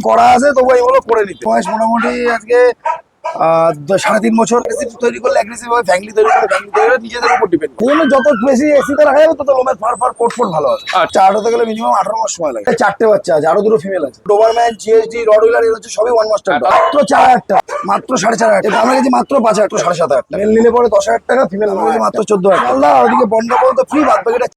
করা আছে, তবু এগুলো করে নিতে বয়স মোটামুটি আজকে 3.5 বছর। তৈরি করলে অ্যাগ্রেসিভ ভাবে ফ্যামিলি তৈরি করে নিজেদের উপর ডিপেন্ড। এই জন্য যত বেশি এসিতে রাখা যাবে তত লোমের ফার কোট ভালো আছে। চার হতে গেলে মিনিমাম 18 মাস সময় লাগে। 4টে বাচ্চা আছে, আরো 2টো ফিমেল আছে। ডোবারম্যান, জিএসডি, রডউইলার এর হচ্ছে সবই 1 মাস্টার। মাত্র 4,000 টাকা, মাত্র 4,500 টাকা। আমরা গেছি মাত্র 5,000 টাকা, 7,500 টাকা। মেল নিলে পরে 10,000 টাকা, ফিমেল নিলে মাত্র 14,000 টাকা। আল্লাহ, ওদিকে বন্ডা বলতে ফ্রি, বাদ বাকিটা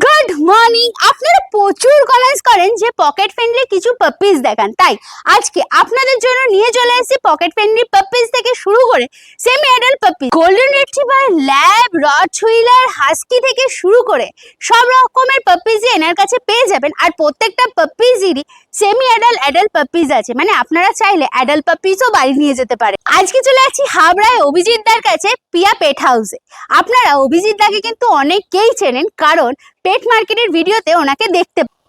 গুড মর্নিং। আপনারা প্রচুর কমেন্টস করেন যে পকেট ফ্রেন্ডলি কিছু পাপ্পিজ দেখান, তাই আজকে আপনাদের জন্য নিয়ে চলে এসেছি পকেট ফ্রেন্ডলি পাপ্পিজ থেকে শুরু করে semi adult puppy, golden retriever, lab, rottweiler, husky থেকে শুরু করে সব রকমের পাপ্পিজই এনার কাছে পেয়ে যাবেন। আর প্রত্যেকটা পাপ্পিজেরই সেমি অ্যাডাল্ট পাপ্পিজ আছে, মানে আপনারা চাইলে অ্যাডাল্ট পাপ্পিজও বাড়ি নিয়ে যেতে পারে। আজকে চলে আসছি হাবড়ায় অভিজিৎ দার কাছে, পিয়া পেট হাউসে। আপনারা অভিজিৎ দাকে কিন্তু অনেকেই চেনেন, কারণ পেট মার্কেটের ভিডিওতে ওনাকে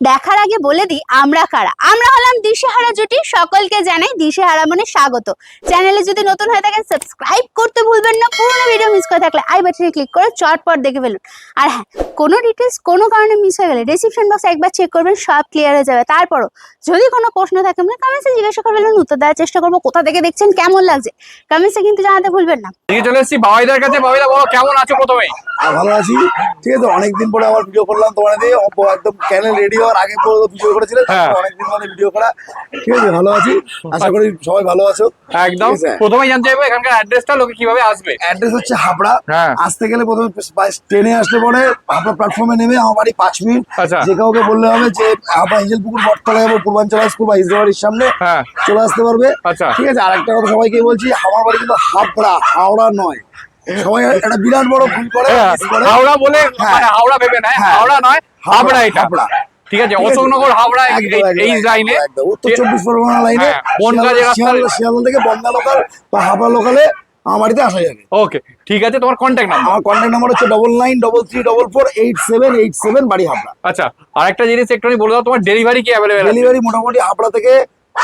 দেখার আগে বলে দিই আমরা কারা। আমরা হলাম দিশেহারা জুটি। সকলকে জানাই দিশেহারা মনে স্বাগত। চ্যানেলে যদি নতুন হয়ে থাকেন সাবস্ক্রাইব করতে ভুলবেন না। পুরোনো ভিডিও মিস করে থাকলে আই বাটনে ক্লিক করে চটপট দেখে ফেলুন। আর হ্যাঁ, কোনো ডিটেলস কোনো কারণে মিস হয়ে গেলে ডেসক্রিপশন বক্স একবার চেক করবেন, সব ক্লিয়ার হয়ে যাবে। তারপরও যদি কোনো প্রশ্ন থাকে মানে কমেন্টসে জিজ্ঞাসা করে ফেলুন, উত্তর দেওয়ার চেষ্টা করবো। কোথা থেকে দেখছেন, কেমন লাগছে কমেন্টসে কিন্তু জানাতে ভুলবেন না। চলে এসেছি বাবাইদার কাছে। বাবাইদা বলো, কেমন আছো? প্রথমে ভালো আছি, ঠিক আছে। অনেকদিন পরে আবার ভিডিও করলাম তোমার দিয়ে, একদম চ্যানেল রেডি হওয়ার আগে ভিডিও করেছিলেন, অনেকদিন পরে ভিডিও করা, ঠিক আছে। ভালো আছি, আশা করি সবাই ভালো আছো। একদম। প্রথমেই জানতে চাইবো এখানকার অ্যাড্রেসটা, লোকে কিভাবে আসবে? অ্যাড্রেস হচ্ছে হাবড়া। আসতে গেলে প্রথমে ট্রেনে আসলে পরে হাবড়া প্ল্যাটফর্মে নেমে আমার বাড়ি 5 মিনিট। যে কাউকে বললে হবে যে হাবড়া এঞ্জেল পুকুর বটতলা যাবো, পূর্বাঞ্চল হাই স্কুল বা ইসরাবাড়ির সামনে, চলে আসতে পারবে, ঠিক আছে। আর একটা কথা সবাইকে বলছি, আমার বাড়ি কিন্তু হাবড়া, হাওড়া নয়। সবাই একটা বিরাট বড় ভুল করে, হাওড়া বলে হাওড়া ভেবে না, হাওড়া নয় হাবড়া, এটা হাবড়া, ঠিক আছে। অশোকনগর হাবড়া এই লাইনে, উত্তর 24 পরগনা লাইনে, শিয়ালদা থেকে বনগা লোকাল বা হাবড়া লোকালে আমার বাড়িতে আসা যাবে। ওকে, ঠিক আছে। তোমার কন্ট্যাক্ট নাম্বার? আমার কন্ট্যাক্ট নাম্বার হচ্ছে 9933448787, বাড়ি হাবড়া। আচ্ছা, আরেকটা জিনিস একটুখানি বলে দাও, তোমার ডেলিভারি কি অ্যাভেলেবল? ডেলিভারি মোটামুটি হাবড়া থেকে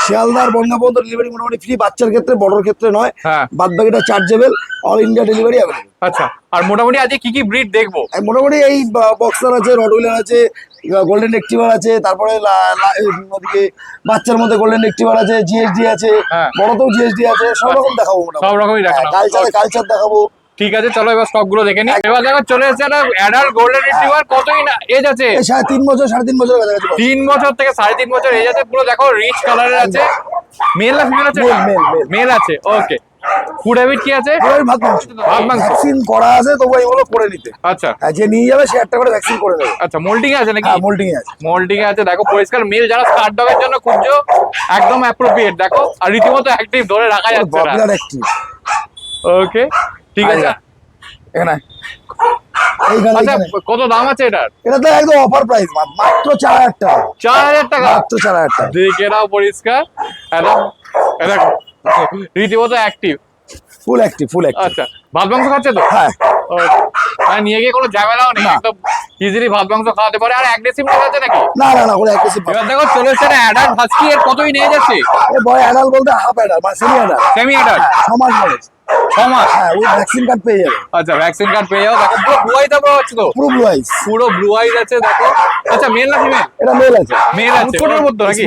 শিয়ালদার বনগা পর্যন্ত ডেলিভারি মোটামুটি ফ্রি, বাচ্চার ক্ষেত্রে, বড়র ক্ষেত্রে নয়। বাদ বাকিটা chargeable, all India delivery available. আচ্ছা, আর মোটামুটি আজকে কি কি ব্রিড দেখবো? মোটামুটি এই বক্সার আছে, রডউইলার আছে, গোল্ডেন রেট্রিভার আছে, তারপরে ওদিকে বাচ্চার মধ্যে গোল্ডেন রেট্রিভার আছে, জিএসডি আছে, বড়তেও জিএসডি আছে, সব রকম দেখাবো। সব রকমই দেখাবো, কালচার দেখাবো। ঠিক আছে, চলো এবার স্টক গুলো দেখে নি। এবার দেখো চলে এসেছে একটা অ্যাডাল্ট গোল্ডেন রিট্রিভার। কতই না এজ আছে? 3 বছর, 3.5 বছর কাছাকাছি। 3 বছর থেকে 3.5 বছর এজ আছে। পুরো দেখো রিচ কালারের আছে। মেল না ফিমেল আছে? মেল আছে। ওকে, ফুড হ্যাবিট কি আছে? ভাত মাংস। ভ্যাকসিন করা আছে, তবু এগুলো করে নিতে। আচ্ছা, যে নিয়ে যাবে সে একটা করে ভ্যাকসিন করে দেবে। আচ্ছা, মোল্ডিং আছে নাকি? মোল্ডিং আছে, মোল্ডিং আছে। দেখো পরিষ্কার মেল, যারা স্টার ডগের জন্য খুঁজছো একদম অ্যাপ্রোপ্রিয়েট। দেখো আর রীতিমতো অ্যাক্টিভ, ধরে রাখা যাচ্ছে না। ওকে, ঠিক আছে। এখানে আচ্ছা, কত দাম আছে এটার? এটা তো একদম অফার প্রাইস, মাত্র 4,000 টাকা। 4,000 টাকা? মাত্র 4,000 টাকা। দেখে নাও পরিষ্কার, একদম রীতিমতো অ্যাক্টিভ, ফুল অ্যাক্টিভ। আচ্ছা, ভাত মাংস খাচ্ছে তো? হ্যাঁ। মানে নিয়ে গিয়ে কোনো ঝামেলাও নেই, একদম ইজিলি ভাত মাংস খাওয়াতে পারে। আর অ্যাগ্রেসিভ নেই আছে নাকি? না, কোনো অ্যাগ্রেসিভ। এবার দেখো চলে এসেছে অ্যাডাল্ট হাস্কি। এর কতই নিয়ে যাচ্ছে? এই বয় অ্যাডাল্ট বলতে হাফ অ্যাডাল্ট বা সেমি অ্যাডাল্ট। 6 মাস বয়স। 6 মাস? হ্যাঁ, ওই ভ্যাকসিন কার্ড পেয়ে যাবে। আচ্ছা, ভ্যাকসিন কার্ড পেয়ে যাও। দেখো পুরো ব্লু আইজ আপনারা হচ্ছে তো? পুরো ব্লু আইজ, পুরো ব্লু আইজ আছে। দেখো, আচ্ছা মেল না ফিমেল? এটা মেল আছে। মেল আছে, কোটের মধ্যে নাকি?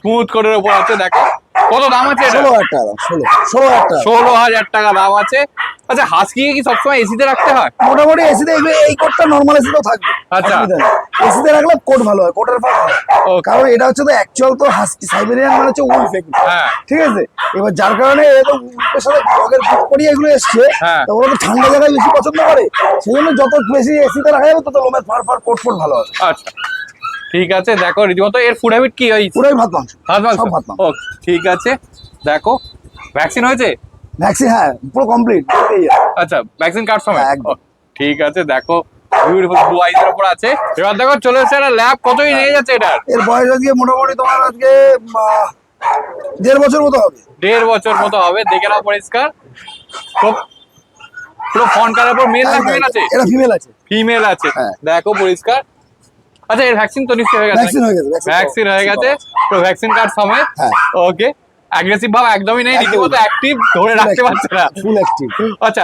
স্মুথ কোটের উপর আছে। দেখো কত দাম আছে এটা? 16,000 টাকা। 16,000 টাকা দাম আছে। আচ্ছা, হাস্কি কি সবসময় এসিতে রাখতে হয়? মোটামুটি এসিতে, এই কোটটা নরমাল এসিতেও থাকবে। আচ্ছা, এসিতে রাখলে কোট ভালো হয়, কোটের ফাঁক হয়। কারণ এটা হচ্ছে তো অ্যাকচুয়াল তো হাস্কি সাইবেরিয়ান মানে হচ্ছে উলফ, ঠিক আছে। এবার যার কারণে উলফের সাথে ডগের বুক করিয়ে এগুলো এসছে, ওরা তো ঠান্ডা জায়গায় বেশি পছন্দ করে, সেই জন্য যত বেশি এসিতে রাখা যাবে তত লোমের ফার কোট ভালো হয়। আচ্ছা, ঠিক আছে। দেখো রীতিমতো এর ফুড হ্যাবিট কি? ওই পুরোই ভাত মাংস। ও, ঠিক আছে। দেখো ভ্যাকসিন হয়েছে? ভ্যাকসিন হ্যাঁ পুরো কমপ্লিট। আচ্ছা, ভ্যাকসিন কার্ড সময়? ঠিক আছে। দেখো বিউটিফুল ব্লু আইজ এর উপর আছে। এবার দেখো চলে এসেছে একটা ল্যাব। কতই নিয়ে যাচ্ছে এটার? এর বয়স আজকে মোটামুটি তোমার আজকে 1.5 বছর মতো হবে। 1.5 বছর মতো হবে। দেখে নাও পরিষ্কার, পুরো ফন কালার উপর। মেল না ফিমেল আছে? এটা ফিমেল আছে। ফিমেল আছে, দেখো পরিষ্কার। আচ্ছা এর ভ্যাকসিন তো নিশ্চয়ই হয়ে গেছে। ভ্যাকসিন হয়ে গেছে, ভ্যাকসিন হয়ে গেছে, তো ভ্যাকসিন কার্ড সমেত। হ্যাঁ। ওকে, অ্যাগ্রেসিভ ভাব একদমই নেই, একদমই রীতিমতো না। অ্যাক্টিভ, ধরে রাখতে পারছে না। Full active. আচ্ছা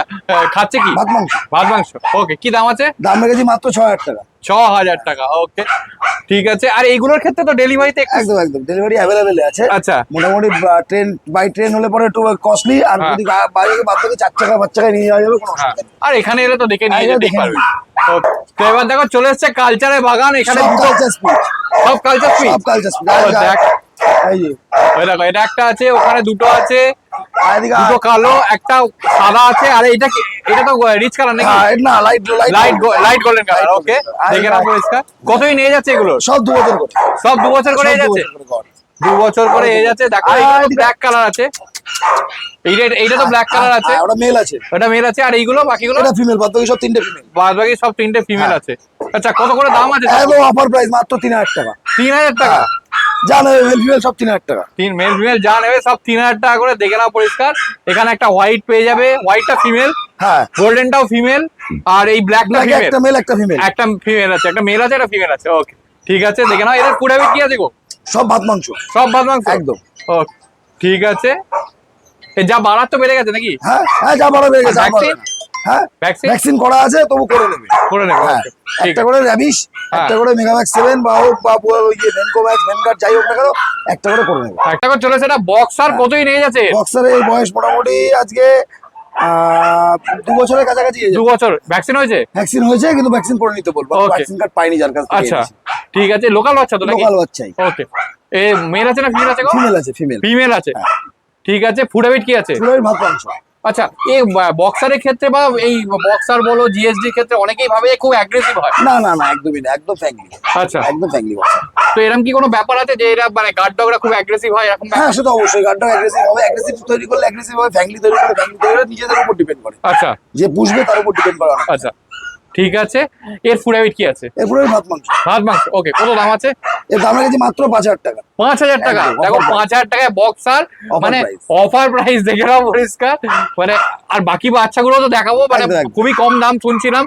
খাচ্ছে কি? ভাত মাংস। ভাত মাংস। ওকে, কি দাম আছে? দাম রেখেছি মাত্র 6000 টাকা। 6000 টাকা। ওকে ঠিক আছে। আর এইগুলোর ক্ষেত্রে তো ডেলিভারিতে একদম একদম ডেলিভারি অ্যাভেলেবেল আছে। আচ্ছা মোটামুটি ট্রেন বাই ট্রেন হলে পরে একটু কস্টলি, আর হ্যাঁ। যদি বাইরে বাদ থেকে 4 টাকা 5 টাকায় নিয়ে যাওয়া যাবে, কোনো হ্যাঁ, অসুবিধা নেই। আর এখানে এলে তো দেখে নিয়ে এলে যেতেই দেখে পারবে। নিয়ে। Okay, তো এবার দেখো চলে এসছে কালচারের বাগান। এখানে সব দুটো কালচার স্পিড, সব কালচার সব কালচার স্পিড। দেখ এই যে ওই দেখো, এটা একটা আছে, ওখানে দুটো আছে, আর এদিকে দুটো কালো, একটা সাদা আছে। আর এটা কি? এটা তো রিচ কালার নাকি? হ্যাঁ, এটা না light light light golden colour. Light ওকে, golden। আর দেখে নাও এটা- পরিষ্কার। কতই নিয়ে যাচ্ছে এগুলো? সব 2 বছর করে। সব 2 বছর করে সব 2 যাচ্ছে, বছর করে কর। 2 বছর করে এ যাচ্ছে। দেখো আর এইটা এদিকে- ব্ল্যাক কালার আছে, এইটা তো ব্ল্যাক কালার আছে, ওটা মেল আছে, ওটা মেল আছে। আর এইগুলো বাকিগুলো এটা ফিমেল, বাদ বাকি সব 3টে ফিমেল। বাদ বাকি সব 3টে ফিমেল হ্যাঁ। আছে। আচ্ছা কত করে দাম আছে? একদম অফার প্রাইস, মাত্র 3000 টাকা। 3000 টাকা। জানো মেল ফিমেল সব 3000 টাকা। তিন মেল ফিমেল যা নেবে সব 3000 টাকা করে। দেখে নাও পরিষ্কার। এখানে একটা হোয়াইট পেয়ে যাবে, হোয়াইটটা ফিমেল, হ্যাঁ, গোল্ডেনটাও ফিমেল, আর এই ব্ল্যাকটা ব্ল্যাক ফিমেল। একটা মেল একটা ফিমেল। একটা ফিমেল আছে, একটা মেল আছে, একটা ফিমেল আছে। ওকে ঠিক আছে, দেখে নাও। এদের ফুড হ্যাবিট কি আছে গো? সব ভাত মাংস। সব ভাত মাংস একদম। ওকে ঠিক আছে। এই যা বাড়ার তো বেড়ে গেছে নাকি? হ্যাঁ হ্যাঁ, যা বড় হয়ে গেছে। আর আর বাড়বে vaccine? না। হ্যাঁ, ভ্যাকসিন ভ্যাকসিন করা আছে, তবু করে নেবে। করে নেবে। হ্যাঁ, okay, ঠিক একটা আছে। করে র্যাবিশ, হ্যাঁ। একটা করে মেগাম্যাক্স 7 বা হোক, বা ভেনকোম্যাক্স ভেনগার্ড যাই হোক না কেন, একটা করে নেবে। একটা করে চলেছে এটা বক্সার। হ্যাঁ। কতই নিয়ে যাচ্ছে? বক্সারের এই বয়স মোটামুটি আজকে 2 বছরের কাছাকাছি। 2 বছর। ভ্যাকসিন হয়েছে? ভ্যাকসিন হয়েছে, কিন্তু ভ্যাকসিন করে নিতে বলবো। Okay. ভ্যাকসিন কার্ড পাইনি যার কাছ থেকে। আচ্ছা ঠিক আছে। লোকাল বাচ্চা তো নাকি? লোকাল বাচ্চাই। ওকে, এ মেল আছে না ফিমেল আছে গো? ফিমেল আছে, ফিমেল। ফিমেল আছে। ঠিক আছে। ফুড হ্যাবিট কি আছে? পুরোই ভাত মাংস। আচ্ছা এই বক্সারের ক্ষেত্রে বা এই বক্সার বলো জিএসডি ক্ষেত্রে অনেকেই ভাবে যে খুব অ্যাগ্রেসিভ হয়। না না না, একদমই না, একদম ফ্যাঙ্কলি। আচ্ছা, একদম ফ্যাঙ্কলি বাচ্চা। তো এরকম কি কোনো ব্যাপার আছে যে এরা মানে গার্ড ডগরা খুব অ্যাগ্রেসিভ হয় এরকম ব্যাপার? হ্যাঁ, সেটা অবশ্যই। গানটা অ্যাগ্রেসিভ হবে, অ্যাগ্রেসিভ তৈরি করলে অ্যাগ্রেসিভ হবে, ফ্যাঙ্কলি তৈরি করলে ফ্যাঙ্কলি তৈরি করে, নিজেদের উপর ডিপেন্ড করে। আচ্ছা যে পুষবে তার উপর ডিপেন্ড করে। আচ্ছা ঠিক আছে। এর ফুড হ্যাবিট কি আছে? এরপরে ভাত মাংস। ভাত মাংস। ওকে, কত দাম আছে? এর দাম রেখেছি মাত্র 5000 টাকা। 5000 টাকা। একদম, দেখো offer price। 5000 টাকায় বক্সার, Offer মানে price। Offer price. দেখে নাও পরিষ্কার। মানে আর বাকি বাচ্চাগুলো তো দেখাবো, মানে একদম, একদম। খুবই কম দাম শুনছিলাম।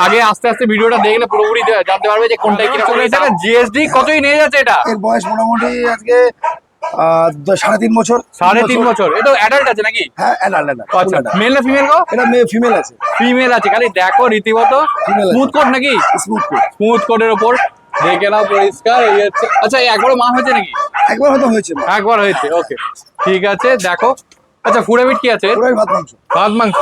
আগে আস্তে আস্তে ভিডিওটা দেখলে পুরোপুরি জানতে পারবে যে কোনটা কিরকম হয়েছে। জিএসডি কতই নিয়ে যাচ্ছে এটা? এর বয়স মোটামুটি আজকে 3.5 বছর। 3.5 বছর। এটা অ্যাডাল্ট আছে নাকি? হ্যাঁ, অ্যাডাল্ট। আচ্ছা, মেল না ফিমেল গো? এটা মেয়ে ফিমেল আছে। ফিমেল আছে। খালি দেখো রীতিমতো Female আছে। স্মুথ কোট নাকি? Smooth coat. স্মুথ কোটের উপর দেখে নাও পরিষ্কার। এই হচ্ছে। আচ্ছা এই একবারও মা হয়েছে নাকি? একবার হয়তো হয়েছে না। একবার হয়েছে। ওকে ঠিক আছে, দেখো। আচ্ছা ফুড হ্যাবিট কি আছে? পুরোই ভাত মাংস। ভাত মাংস।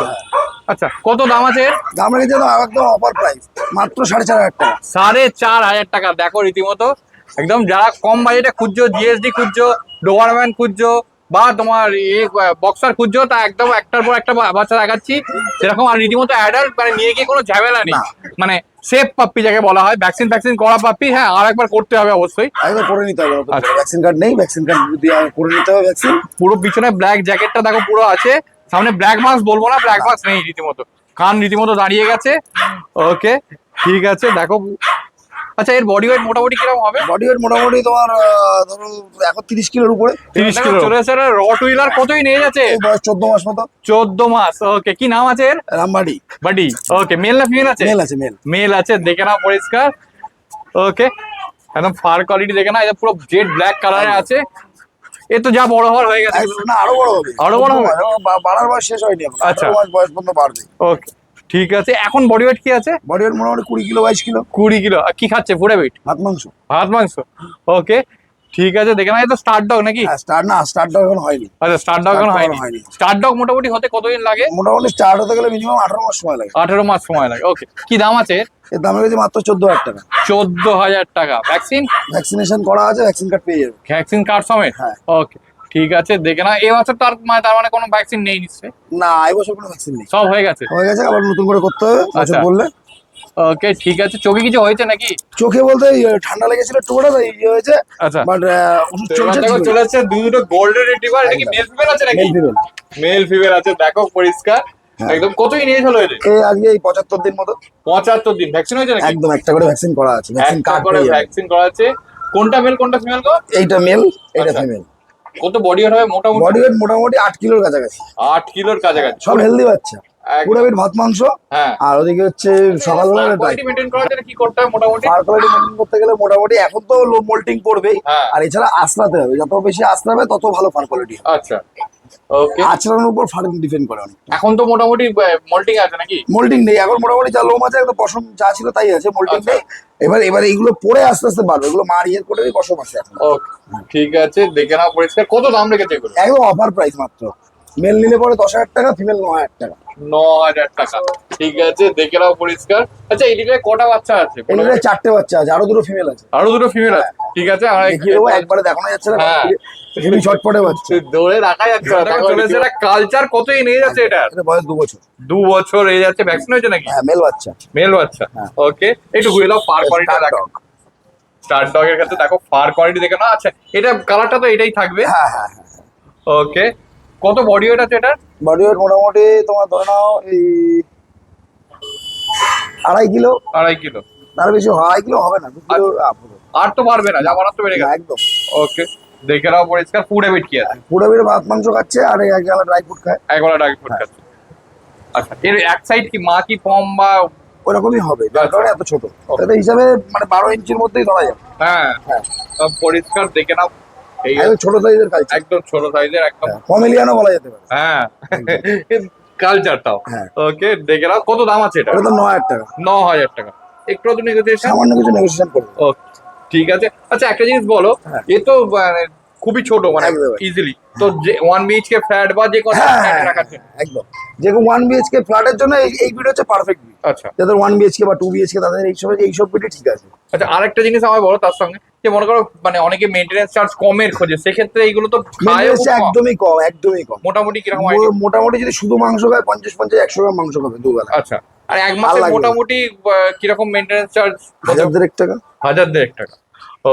আচ্ছা কত দাম আছে এর? দাম রেখেছি তো একদম অফার প্রাইস, মাত্র 4500 টাকা। 4500 টাকা। দেখো রীতিমতো একদম যারা কম বাজেটে খুঁজছো, জিএসডি খুঁজছো, ডোবারম্যান খুঁজছো, বা তোমার বক্সার খুঁজছো, তা একদম একটার পর একটা বাচ্চা দেখাচ্ছি সেরকম। আর রীতিমতো অ্যাডাল্ট, মানে নিয়ে গিয়ে কোনো ঝামেলা নেই। না। মানে সেফ পাপ্পি যাকে বলা হয়, ভ্যাকসিন করা পাপ্পি। হ্যাঁ, আর একবার করতে হবে অবশ্যই। একবার করে নিতে হবে। আচ্ছা। ভ্যাকসিন কার্ড নেই, ভ্যাকসিন কার্ড দিয়ে করে নিতে হবে ভ্যাকসিন। পুরো পিছনে ব্ল্যাক জ্যাকেটটা দেখো পুরো আছে। সামনে ব্ল্যাক মাস্ক বলবো না, ব্ল্যাক মাস্ক নেই রীতিমতো। কান রীতিমতো দাঁড়িয়ে গেছে। ওকে ঠিক আছে, দেখো। আচ্ছা এর বডি ওয়েট মোটামুটি কিরকম হবে? বডি ওয়েট মোটামুটি তোমার ধরো এখন 30 কিলোর উপরে। 30 কিলো চলে এসে রট হুইলার। কতই নিয়ে যাচ্ছে? এই বয়স 14 মাস মতো। 14 মাস। ওকে, কি নাম আছে এর? রামবাড়ি। বাডি। ওকে, মেল না ফিমেল আছে? মেল আছে, মেল। মেল আছে। দেখে নাও পরিষ্কার। ওকে, একদম ফার কোয়ালিটি দেখে না, এটা পুরো জেড ব্ল্যাক কালারে আছে। এ তো যা বড় হওয়ার হয়ে গেছে। একদম, না আরো বড় হবে। আরো বড় হবে? বাড়ার বয়স শেষ হয়নি এখন। আচ্ছা। 18 মাস বয়স পর্যন্ত বাড়বে। ওকে ঠিক আছে। এখন বডি ওয়েট কি আছে? বডি ওয়েট মোটামুটি 20 কিলো 22 কিলো। 20 কিলো। আর কি খাচ্ছে ফুড হ্যাবিট? ভাত মাংস। ভাত মাংস। ওকে ঠিক আছে। দেখে না, এটা স্টার ডগ নাকি? হ্যাঁ, স্টার্ট ডগ এখন হয়নি। আচ্ছা স্টার ডগ এখন Start dog হয়নি। হয়নি। স্টার ডগ মোটামুটি হতে কতদিন লাগে? মোটামুটি স্টার্ট হতে গেলে মিনিমাম 18 মাস সময় লাগে। 18 মাস সময় লাগে। ওকে, কি দাম আছে? এর দাম রেখেছি মাত্র 14000 টাকা। 14000 টাকা। ভ্যাকসিন ভ্যাকসিনেশন করা আছে, ভ্যাকসিন কার্ড পেয়ে যাবে। ভ্যাকসিন কার্ড সমেত? হ্যাঁ। ওকে ঠিক আছে। দেখে না, এই বছর তার মানে কোনো ভ্যাকসিন নেই নিশ্চয়ই? না, এই বছর কোনো ভ্যাকসিন নেই। সব হয়ে গেছে। হয়ে গেছে, আবার নতুন করে করতে হবে বছর আচ্ছা। বললে। ওকে ঠিক আছে। চোখে কিছু হয়েছে নাকি? চোখে বলতে ঠান্ডা লেগেছিল টুকরা, তাই ইয়ে হয়েছে। আচ্ছা। বাট ওষুধ চলছে। চলে যাচ্ছে দুটো গোল্ডেন রিট্রিভার। এটা কি মেল ফিমেল আছে নাকি? মেল ফিমেল আছে। দেখো পরিষ্কার একদম। কতই নিয়েছিল এটা? আজকে এই 75 দিন মতো। 75 দিন। ভ্যাকসিন হয়েছে নাকি? একদম, একটা করে ভ্যাকসিন করা আছে, ভ্যাকসিন একটা কার্ড করে পেয়ে যাবে। ভ্যাকসিন করা আছে। কোনটা মেল কোনটা ফিমেল গো? এইটা মেল, এটা আচ্ছা। ফিমেল। কত বডি ওয়েট হবে মোটামুটি? বডি ওয়েট মোটামুটি 8 কিলোর কাছাকাছি। 8 কিলোর কাছাকাছি। সব হেলদি বাচ্চা। পুরো পেট ভাত মাংস। হ্যাঁ। আর ওদিকে হচ্ছে সকালবেলা কোয়ালিটি মেইনটেইন করার জন্য কি করতে হবে মোটামুটি? ফার কোয়ালিটি মেনটেন করতে গেলে মোটামুটি এখন তো লো মোল্টিং করবেই, হ্যাঁ। আর এছাড়া আঁচড়াতে হবে, যত বেশি আঁচড়াবে তত ভালো ফার কোয়ালিটি। আচ্ছা, ওকে। আঁচড়ানোর উপর ফার ডিপেন্ড করে অনেক। এখন তো মোটামুটি মোল্টিং আছে নাকি? মোল্টিং নেই এখন, মোটামুটি যা লোম আছে একদম পশম যা ছিল তাই আছে, মোল্টিং আচ্ছা। নেই। এবার এইগুলো পরে আস্তে আস্তে বাড়বে, এগুলো মার ইয়ের কোটেরই পশম আছে এখন। ওকে, ঠিক আছে, দেখে নাও পরিষ্কার। কত দাম রেখেছে এগুলো? একদম অফার প্রাইস মাত্র, মেল নিলে পরে 10,000 টাকা, ফিমেল 9,000 টাকা। 9,000 টাকা, ঠিক আছে, দেখে নাও পরিষ্কার। আচ্ছা, এইদিকে কটা বাচ্চা আছে? এগুলো 4টে বাচ্চা আছে, আরো 2টো ফিমেল আছে। আরো 2টো ফিমেল আছে, ঠিক আছে, আমরা দেখিয়ে দেবো, একবারে দেখানো যাচ্ছে না, হ্যাঁ। হেভি ছটপটে বাচ্চা। ধরে রাখা যাচ্ছে না। দেখো চলেছে এটা কালচার, কত নিয়ে যাচ্ছে এটা? এটা বয়স 2 বছর। 2 বছর এই যাচ্ছে, ভ্যাকসিন হয়েছে নাকি? হ্যাঁ, মেল বাচ্চা। মেল বাচ্চা, হ্যাঁ। ওকে। একটু ঘুরে দাও, ফার কোয়ালিটি Star দেখো। dog। স্টার ডগ এর ক্ষেত্রে দেখো ফার কোয়ালিটি দেখে না। আচ্ছা, এটা কালারটা তো এটাই থাকবে। হ্যাঁ হ্যাঁ হ্যাঁ। ওকে, কত বডি ওয়েট আছে এটা? বডি ওয়েট মোটামুটি তোমার ধরে নাও এই 2.5 কিলো, 2.5 কিলো। তার বেশি 2.5 কিলো হবে না, 2 কিলো up হবে। আর তো পারবে না, যা বানার তো বেড়ে না, গেছে। একদম ওকে, দেখে নাও পরিষ্কার। ফুড হ্যাবিট কি আছে? পুরো বেড়ে ভাত মাংস খাচ্ছে, আর এক গেলা ড্রাই ফ্রুট খায়, একবেলা ডাকি ফুড খাচ্ছে। আচ্ছা, এর এক সাইড কি মা কি পম বা? ওরকমই হবে, যার কারণে এত ছোট। তাতে হিসাবে মানে 12 ইঞ্চির মধ্যেই ধরা যাবে। হ্যাঁ, হ্যাঁ, সব পরিষ্কার দেখে নাও। এই একদম ছোট সাইজের কালচার, একদম ছোট সাইজের, একদম। কমেলিয়ানও বলা যেতে পারে। হ্যাঁ, কালচারটাও। হ্যাঁ। ওকে, দেখে নাও। কত দাম আছে এটা? ওটা তো 9,000 টাকা, 9,000 টাকা। একটু তো নেগোসিয়েশন। সামান্য কিছু নেগোসিয়েশন করবে। ও, ঠিক আছে। আচ্ছা, একটা জিনিস বলো, হ্যাঁ। এ তো মানে খুবই ছোট, মানে একদম। ইজিলি তো যে 1 বিএইচকে ফ্ল্যাট বা যে কোনো হ্যাঁ ফ্ল্যাট হ্যাঁ, রাখার জন্য। একদম। যেরকম 1 বিএইচকে ফ্ল্যাটের জন্য এই ভিডিও হচ্ছে পারফেক্ট। আচ্ছা, যাদের 1 বিএইচকে বা 2 বিএইচকে তাদের এইসব ভিডিও ঠিক আছে। আচ্ছা, আরেকটা জিনিস আমার বলো তার সঙ্গে, যে মনে করো মানে অনেকে মেইনটেনেন্স চার্জ কমের খোঁজে, সেক্ষেত্রে এইগুলো তো খায় মেনটেন্স একদমই কম, একদমই কম। মোটামুটি কিরকম idea? মোটামুটি যদি শুধু মাংস খায় 50 100 গ্রাম মাংস খাবে দুবেলা। আচ্ছা, আর এক মাসে লাগবে। মোটামুটি কিরকম মেইনটেনেন্স চার্জ? 1,000 টাকা। 1,000 টাকা।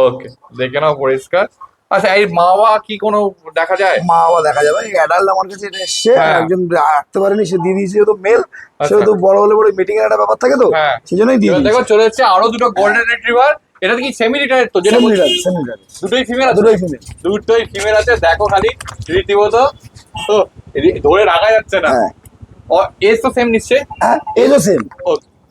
ওকে, দেখে নাও পরিষ্কার। আচ্ছা, এই মাওয়া কি কোনো দেখা যায়? মা বাবা দেখা যাবে, অ্যাডাল্ট আমার কাছে এটা এসছে, হ্যাঁ। একজন রাখতে পারেনি, সে দিয়ে দিয়েছে, যেহেতু মেল আচ্ছা। সেহেতু বড় হলে পরে মিটিং এর একটা ব্যাপার থাকে তো, হ্যাঁ। সেই জন্যই দিয়ে এবার দিয়েছে। দেখো চলে এসছে আরো 2টো গোল্ডেন রিট্রিভার। এটা কি সেমি রিটায়ার্ড তো? যেটা বলছি, দুটোই ফিমেল আছে? দুটোই ফিমেল। দুটোই ফিমেল আছে, দেখো খালি রীতিমতো তো ধরে রাখা যাচ্ছে না। হ্যাঁ এজ তো সেম নিচ্ছে। হ্যাঁ, এজও সেম। ও,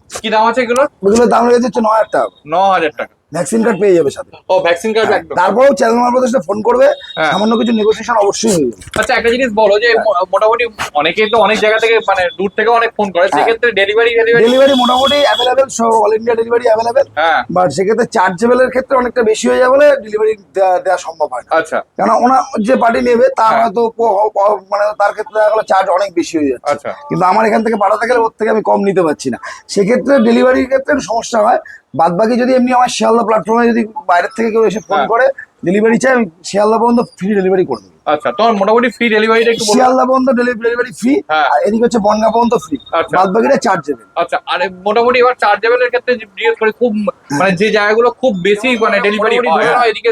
কি দাম আছে এগুলোর? ওগুলোর দাম রেখেছে হচ্ছে 9,000 টাকা। 9,000 টাকা। ভ্যাকসিন কার্ড পেয়ে যাবে সাথে। ও, ভ্যাকসিন কার্ড একদম। তারপরেও চ্যানেল মারফত এসে ফোন করবে, হ্যাঁ। সামান্য কিছু নেগোসিয়েশন অবশ্যই হয়ে যাবে। আচ্ছা, একটা জিনিস বলো, যে মোটামুটি অনেকেই তো অনেক জায়গা থেকে মানে দূর থেকে অনেক ফোন করে, হ্যাঁ। সেক্ষেত্রে ডেলিভারি ডেলিভারি মোটামুটি অ্যাভেলেবেল, সব অল ইন্ডিয়া ডেলিভারি অ্যাভেলেবেল। হ্যাঁ। বাট সেক্ষেত্রে চার্জেবলের ক্ষেত্রে অনেকটা বেশি হয়ে যাবে বলে ডেলিভারি দেওয়া সম্ভব হয় না। আচ্ছা, কেন ওনার যে পার্টি নেবে তার হ্যাঁ। হয়তো মানে তার ক্ষেত্রে দেখা গেলো চার্জ অনেক বেশি হয়ে যাচ্ছে। আচ্ছা। কিন্তু আমার এখান থেকে পাঠাতে গেলে ওর থেকে আমি কম নিতে পারছি না, সেক্ষেত্রে ডেলিভারির ক্ষেত্রে একটু সমস্যা হয়। বাদ বাকি যদি এমনি আমার শিয়ালদা প্ল্যাটফর্মে যদি বাইরের থেকে কেউ এসে ফোন হ্যাঁ। করে ডেলিভারি চাই, আমি শিয়ালদা পর্যন্ত ফ্রি ডেলিভারি করে দেবো। আচ্ছা, তোমার মোটামুটি ফ্রি ডেলিভারিটা একটু বলো। শিয়ালদা পর্যন্ত ডেলিভারি ফ্রি, হ্যাঁ। আর এদিকে হচ্ছে বনগা পর্যন্ত ফ্রি, আচ্ছা। বাদ বাকিটা চার্জেবল। আচ্ছা, আর মোটামুটি এবার চার্জেবলের ক্ষেত্রে জিজ্ঞেস করি, খুব মানে যে জায়গাগুলো খুব বেশি মানে ডেলিভারি হয়, এদিকে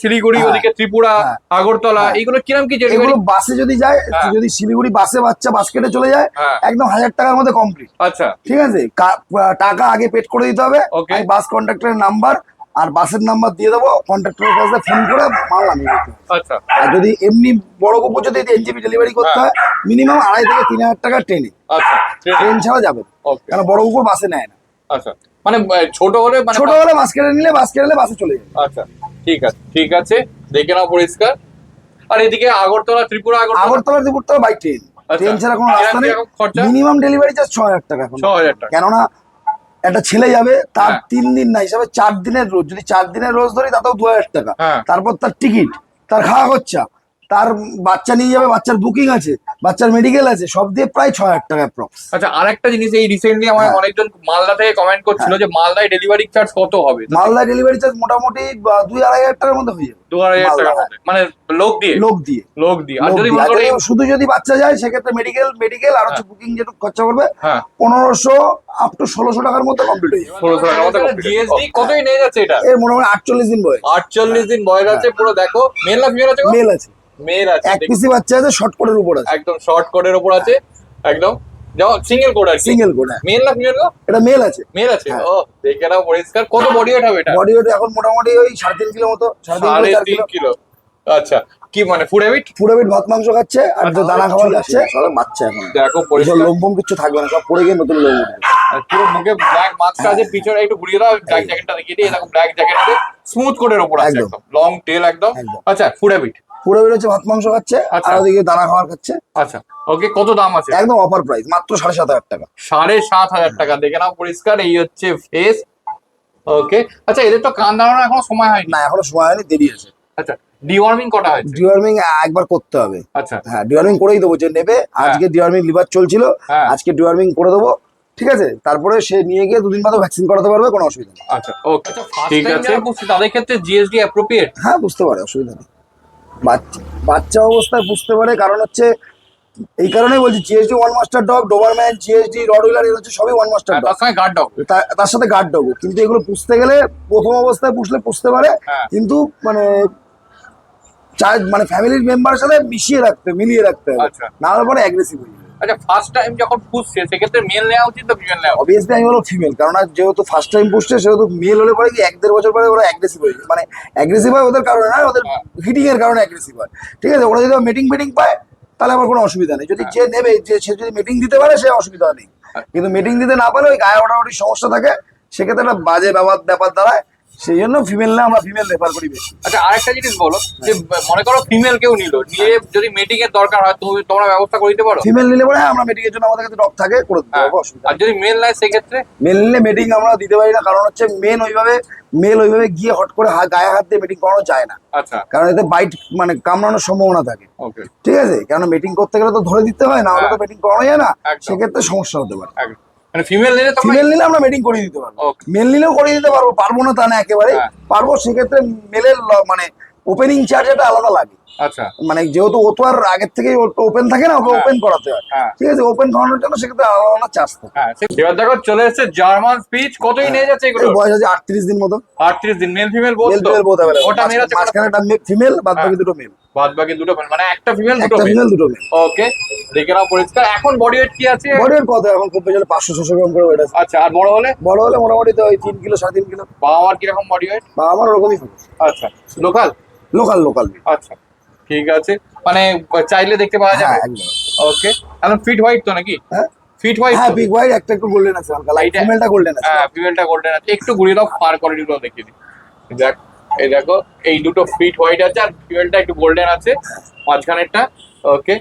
শিলিগুড়ি, হ্যাঁ। ওদিকে ত্রিপুরা, হ্যাঁ। আগরতলা, হ্যাঁ। এইগুলো কিরম কি এগুলো ডেলিভারি? বাসে যদি যায়, হ্যাঁ। যদি শিলিগুড়ি বাসে বাচ্চা বাস্কেটে চলে যায়, হ্যাঁ। একদম 1,000 টাকার মধ্যে কমপ্লিট। আচ্ছা, ঠিক আছে, টাকা আগে পেড করে দিতে হবে। Okay. আমি বাস কন্ট্রাক্টরের নাম্বার আর বাসের নাম্বার দিয়ে দেবো, কন্ট্রাক্টরের কাছে ফোন করে মাল নামিয়ে দিতে হবে। আচ্ছা, আর যদি এমনি বড় কুকুর যদি এনজিবি ডেলিভারি করতে হয়, মিনিমাম 2,500 থেকে 3,000 টাকা ট্রেনে, আচ্ছা, ট্রেন ছাড়া যাবে না। ওকে, কারণ বড় কুকুর বাসে নেয় না, আচ্ছা, মানে ছোট হলে মানে ছোট হলে বাস কেটে নিলে বাসে চলে যাবে। আচ্ছা, ঠিক আছে, ঠিক আছে, দেখে নাও পরিষ্কার। আর এদিকে আগরতলা, ত্রিপুরা, আগরতলা ত্রিপুরা বাই ট্রেন, আচ্ছা। ট্রেন ছাড়া কোনো রাস্তা নেই। কিরকম খরচা? মিনিমাম ডেলিভারি চার্জ 6,000 টাকা এখন। 6,000 টাকা। কেননা একটা ছেলে যাবে, তার হ্যাঁ। 3 দিন না হিসাবে 4 দিনের রোজ, যদি 4 দিনের রোজ ধরি তাতেও 2,000 টাকা। হ্যাঁ। তারপর তার টিকিট, তার খাওয়া খরচা, তার বাচ্চা নিয়ে যাবে, বাচ্চার বুকিং আছে, বাচ্চার মেডিকেল আছে, সব দিয়ে প্রায় 6,000 টাকা অ্যাপ্রক্স। আচ্ছা, আরেকটা জিনিস, এই রিসেন্টলি আমার হ্যাঁ। অনেকজন মালদা থেকে কমেন্ট করছিল যে মালদায় ডেলিভারি চার্জ কত হবে? মালদা ডেলিভারি চার্জ মোটামুটি 2,000-2,500 টাকার মধ্যে হয়ে যাবে 2,500 টাকা মালদা। মধ্যে, মানে লোক দিয়ে? লোক দিয়ে। আর যদি লোক মনে দিয়ে। করি আর শুধু যদি বাচ্চা যায় সেক্ষেত্রে মেডিকেল আর হচ্ছে বুকিং যেটুকু খরচা করবে, হ্যাঁ 1500 আপ টু 1,600 টাকার মধ্যে কমপ্লিট হয়ে যাবে। 1600 টাকার মধ্যে জিএসডি কতই নিয়ে যাচ্ছে এটা? এর মোটামুটি 48 দিন বয়স। 48 দিন বয়স আছে পুরো। দেখো মেল না ফিমেল আছে গো? মেল আছে, মেল আছে, এক পিসি বাচ্চা আছে, শর্ট কোডের উপর আছে, একদম শর্ট কোডের উপর আছে, একদম যেমন সিঙ্গেল কোড আর সিঙ্গেল কোড। মেল না ফিমেল গো? এটা মেল আছে। মেল আছে। হ্যাঁ। ও, দেখে নাও পরিষ্কার। কত বডি ওয়েট হবে এটা? বডি ওয়েট এখন মোটামুটি ওই 3.5 কিলো মতো, 3.5 কিলো 4 3.5 কিলো। কিলো। আচ্ছা কি মানে ফুড হ্যাবিট? পুরো পেট ভাত মাংস খাচ্ছে আর যে দানা খাবার খাচ্ছে সব বাচ্চা এখন। দেখো এসব পরিষ্কার লোম ফোম কিছু থাকবে না, সব পড়ে গিয়ে নতুন লোম উঠবে। আর পুরো মুখে ব্ল্যাক মাস্কটা আছে, পিছনে একটু ঘুরিয়ে দাও, ব্ল্যাক জ্যাকেটটা দেখিয়ে দিই, এরকম ব্ল্যাক জ্যাকেটে স্মুথ কোটের উপর আছে একদম। একদম লং টেল একদম। একদম। আচ্ছা ফুড হ্যাবিট। পুরো পেট হচ্ছে ভাত মাংস খাচ্ছে আচ্ছা। আর ওদিকে দানা খাবার খাচ্ছে। আচ্ছা ওকে, কত দাম আছে? একদম অফার প্রাইস, মাত্র 7,500 টাকা। 7,500 টাকা। দেখে নাও পরিষ্কার, এই হচ্ছে ফেস। ওকে আচ্ছা, এদের তো কান দাঁড়ানোর এখনো সময় হয়নি। না এখনো সময় হয়নি, দেরি আছে। আচ্ছা ডিওয়ার্মিং কটা হয়েছে? ডিওয়ার্মিং একবার করতে হবে। আচ্ছা হ্যাঁ ডিওয়ার্মিং করেই দেবো, যে নেবে আজকে ডিওয়ার্মিং লিভার চলছিল, হ্যাঁ। আজকে ডিওয়ার্মিং করে দেবো, ঠিক আছে? তারপরে সে নিয়ে গিয়ে 2 দিন বাদে ভ্যাকসিন করাতে পারবে, কোনো অসুবিধা নেই। আচ্ছা ওকে ঠিক আছে, তাদের ক্ষেত্রে জিএসডি অ্যাপ্রোপ্রিয়েট? হ্যাঁ বুঝতে পারে, অসুবিধা নেই। বাচ্চা অবস্থায় বুঝতে পারে, কারণ হচ্ছে এই কারণেই বলছি GSD one master dog, doberman, GSD, rottweiler, এগুলো হচ্ছে সবই ওয়ান মাস্টার ডগ। তার সঙ্গে গার্ড ডগ। তার সাথে গার্ড ডগ, কিন্তু এগুলো পুষতে গেলে প্রথম অবস্থায় পুষলে পুষতে পারে, হ্যাঁ। কিন্তু মানে মানে ফ্যামিলির মেম্বারের সাথে মিলিয়ে রাখতে হবে, আচ্ছা। না হলে পরে অ্যাগ্রেসিভ হয়ে যাবে। আচ্ছা ফার্স্ট টাইম যখন পুষছে সেক্ষেত্রে মেল নেওয়া উচিত তো ফিমেল নেওয়া উচিত? অবভিয়াসলি আমি বলবো ফিমেল, কারণ আর যেহেতু ফার্স্ট টাইম পুষছে সেহেতু মেল হলে পরে কি 1-1.5 বছর পরে ওরা অ্যাগ্রেসিভ হয়ে যায়, মানে অ্যাগ্রেসিভ হয় ওদের কারণে না, ওদের হিটিং এর কারণে অ্যাগ্রেসিভ হয়, ঠিক আছে? ওরা যদি মিটিং পায় তাহলে আমার কোনো অসুবিধা নেই, যদি যে নেবে সে যদি মিটিং দিতে পারে সে অসুবিধা নেই, কিন্তু মিটিং দিতে না পারলে ওই গায়ে ওঠাওটি সমস্যা থাকে, সেক্ষেত্রে একটা বাজে ব্যাপার দাঁড়ায়, সেই জন্য ফিমেল না, আমরা ফিমেল রেফার করি বেশি। আচ্ছা আরেকটা জিনিস বলো, যে মনে করো ফিমেল কেউ নিয়ে যদি মিটিং এর দরকার হয় তোমরা ব্যবস্থা করে দিতে পারো? ফিমেল নিলে পরে আমরা মিটিং এর জন্য আমাদের কাছে ডগ থাকে, করে দিতে পারবো, অসুবিধা আর যদি মেল নেয় সেক্ষেত্রে? মেল নিলে মিটিং আমরা দিতে পারি না, কারণ হচ্ছে মেল ওইভাবে গিয়ে হট করে গায়ে হাত দিয়ে মিটিং করানো যায় না, আচ্ছা কারণ এতে বাইট মানে কামড়ানোর সম্ভাবনা থাকে, ওকে ঠিক আছে? কারণ মিটিং করতে গেলে তো ধরে দিতে হয়, না হলে তো হ্যাঁ। মিটিং করানো যায় না, একদম। সেক্ষেত্রে সমস্যা হতে পারে। মানে ফিমেল নিলে তোমরা ফিমেল নিলে আমরা মিটিং করিয়ে দিতে পারবো, Okay. মেল নিলেও করিয়ে দিতে পারবো না তা না একেবারে, হ্যাঁ। পারবো, সেক্ষেত্রে মেলের মানে ওপেনিং চার্জ একটা আলাদা লাগে, আচ্ছা মানে যেহেতু ও তো আর আগের থেকেই ওপেন থাকে না, ওকে হ্যাঁ। ওপেন করাতে হয়, হ্যাঁ। ঠিক আছে? ওপেন করানোর জন্য সেক্ষেত্রে আলাদা চার্জ থাকে। হ্যাঁ এবার দেখো চলে এসেছে জার্মান স্পিচ। কতই নিয়ে যাচ্ছে এগুলো? এর বয়স আছে 38 দিন মতো, 38 দিন। মেল ফিমেল বোথ মেল তো? ফিমেল বোথ अवेलेबल, ওটা মেল আছে, মাঝখানেটা ফিমেল, বাদ বাকি হ্যাঁ। দুটো মেল, বাদ বাকি দুটো মেল, মানে একটা ফিমেল দুটো একটা মেল। ফিমেল দুটো মেল। ওকে দেখে নাও পরিষ্কার। এখন বডি ওয়েট কি আছে? বডির কত এখন খুব বেশি হলে 500-600 গ্রাম করে ওয়েট আছে। আচ্ছা আর বড় হলে? বড় হলে মোটামুটি তো ওই 3 কিলো 3.5 কিলো, বাবা মার কিরকম বডি ওয়েট? বা আমার ওরকমই হবে। আচ্ছা লোকাল? লোকাল আচ্ছা ঠিক আছে, মানে চাইলে দেখতে পাওয়া হ্যাঁ যাবে? একদম। ওকে এখন ফিট হোয়াইট তো নাকি? হ্যাঁ ফিট হোয়াইট? হ্যাঁ বিগ হোয়াইট, একটা একটু গোল্ডেন আছে হালকা, লাইট এইটা- ফিমেলটা গোল্ডেন আছে। হ্যাঁ ফিমেলটা গোল্ডেন আছে। একটু ঘুরিয়ে দাও, ফার কোয়ালিটি গুলো দেখিয়ে দিই। দেখ এই দেখো, এই দুটো ফিট হোয়াইট আছে আর ফিমেলটা একটু গোল্ডেন আছে মাঝখানেরটা। ওকে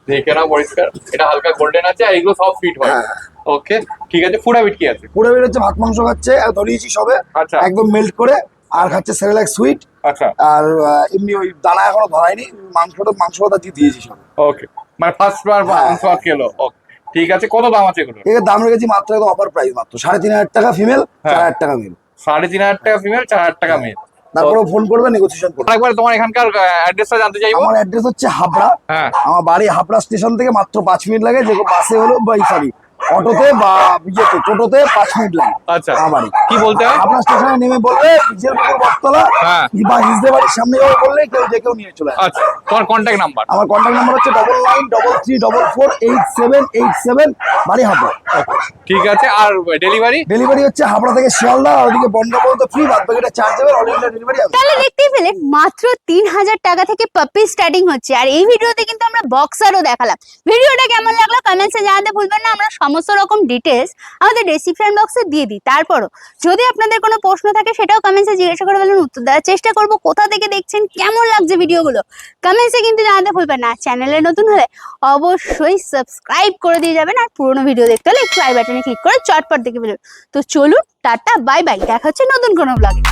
দেখে নাও পরিষ্কার, এটা হালকা গোল্ডেন আছে আর এগুলো সব ফিট হোয়াইট। হ্যাঁ। ওকে ঠিক আছে, ফুড হ্যাবিট কি আছে? পুরো বের হচ্ছে ভাত মাংস খাচ্ছে, আর ধরিয়েছি সবে, আচ্ছা একদম মেল্ট করে, আর খাচ্ছে সেরেলাক সুইট, আচ্ছা আর এমনি ওই দানা এখনো ধরায়নি, মাংস ভাত দিয়ে দিয়েছি সবে। ওকে, মানে ফার্স্ট বার হ্যাঁ। মাংস ভাত খেলো। ওকে ঠিক আছে, কত দাম আছে এগুলো? এর দাম রেখেছি মাত্র একদম অফার প্রাইস, মাত্র 3,500 টাকা ফিমেল, হ্যাঁ। 4,000 টাকা মেল। 3,500 টাকা ফিমেল, 4,000 টাকা মেল। তারপরে ফোন করবে, নেগোসিয়েশন করবে। একবার তোমার এখানকার অ্যাড্রেসটা জানতে চাইবো। আমার অ্যাড্রেস হচ্ছে হাবড়া, হ্যাঁ আমার বাড়ি হাবড়া স্টেশন থেকে মাত্র 5 মিনিট লাগে, যে বাসে হলো বা সরি অটোতে বা টোটোতে 5 মিনিট লাগে আচ্ছা আমার বাড়ি। কি বলতে হয়? হাবড়া স্টেশনে নেমে বলবে বিজেলপুকুর বটতলা, হ্যাঁ। বা হিজদে বাড়ির সামনে যাবো বললে কেউ নিয়ে চলে আসবে। আচ্ছা তোমার কন্ট্যাক্ট নাম্বার? আমার কন্ট্যাক্ট নাম্বার হচ্ছে 9933448787, বাড়ি হাবড়া। ঠিক আছে, আর ডেলিভারি? ডেলিভারি হচ্ছে হাবড়া থেকে শিয়ালদা, আর ওদিকে বনগা পর্যন্ত ফ্রি, বাদ বাকিটা চার্জ দেবে, অল ইন্ডিয়া ডেলিভারি আছে। তাহলে দেখতেই পেলেন মাত্র 3,000 টাকা থেকে পাপি স্টার্টিং হচ্ছে। আর এই ভিডিওতে কিন্তু আমরা বক্সারও দেখালাম। ভিডিওটা কেমন লাগলো কমেন্টসে জানাতে ভুলবেন না। আমরা সমস্ত রকম ডিটেলস আমাদের ডেসক্রিপশন বক্সে দিয়ে দিই। তারপরও যদি আপনাদের কোনো প্রশ্ন থাকে সেটাও কমেন্টসে জিজ্ঞাসা করে বলেন, উত্তর দেওয়ার চেষ্টা করব। কোথা থেকে দেখছেন, কেমন লাগছে ভিডিওগুলো কমেন্টসে কিন্তু জানাতে ভুলবেন না। চ্যানেলে নতুন হলে অবশ্যই সাবস্ক্রাইব করে দিয়ে যাবেন, আর পুরোনো ভিডিও দেখতে হলে একটু আই বাটনে ক্লিক করে চটপট দেখে ফেলুন। তো চলুন, টাটা বাই বাই, দেখা হচ্ছে নতুন কোনো ব্লগে।